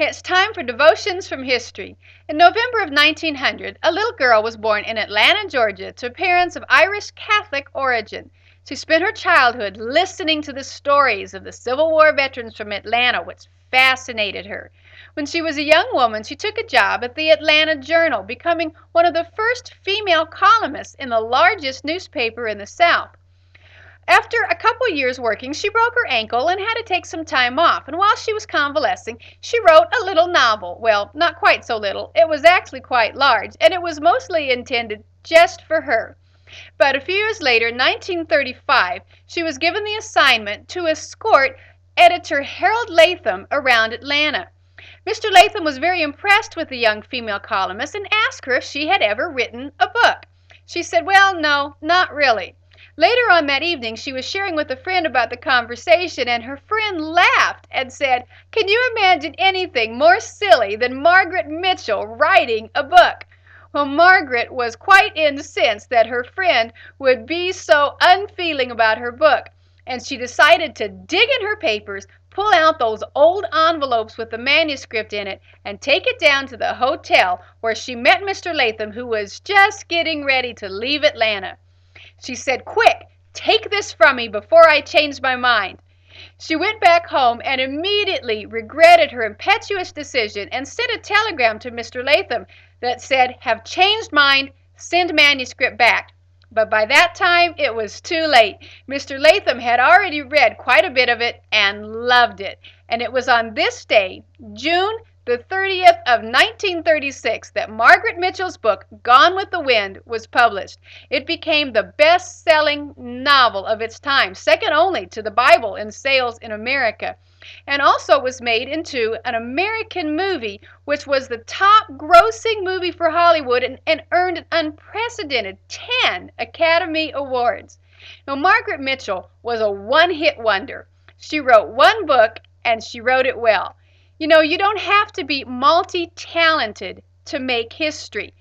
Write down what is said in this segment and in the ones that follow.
It's time for Devotions from History. In November of 1900, a little girl was born in Atlanta, Georgia, to parents of Irish Catholic origin. She spent her childhood listening to the stories of the Civil War veterans from Atlanta, which fascinated her. When she was a young woman, she took a job at the Atlanta Journal, becoming one of the first female columnists in the largest newspaper in the South. After a couple years working, she broke her ankle and had to take some time off. And while she was convalescing, she wrote a little novel. Well, not quite so little. It was actually quite large, and it was mostly intended just for her. But a few years later, in 1935, she was given the assignment to escort editor Harold Latham around Atlanta. Mr. Latham was very impressed with the young female columnist and asked her if she had ever written a book. She said, "Well, no, not really." Later on that evening, she was sharing with a friend about the conversation, and her friend laughed and said, "Can you imagine anything more silly than Margaret Mitchell writing a book?" Well, Margaret was quite incensed that her friend would be so unfeeling about her book, and she decided to dig in her papers, pull out those old envelopes with the manuscript in it, and take it down to the hotel where she met Mr. Latham, who was just getting ready to leave Atlanta. She said, "Quick, take this from me before I change my mind." She went back home and immediately regretted her impetuous decision and sent a telegram to Mr. Latham that said, "Have changed mind, send manuscript back." But by that time, it was too late. Mr. Latham had already read quite a bit of it and loved it. And it was on this day, June the 30th of 1936, that Margaret Mitchell's book, Gone with the Wind, was published. It became the best-selling novel of its time, second only to the Bible in sales in America, and also was made into an American movie, which was the top-grossing movie for Hollywood and earned an unprecedented 10 Academy Awards. Now, Margaret Mitchell was a one-hit wonder. She wrote one book, and she wrote it well. You know, you don't have to be multi-talented to make history.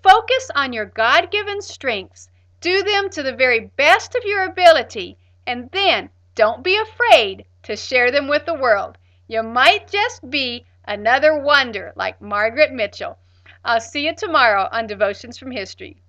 Focus on your God-given strengths, do them to the very best of your ability, and then don't be afraid to share them with the world. You might just be another wonder like Margaret Mitchell. I'll see you tomorrow on Devotions from History.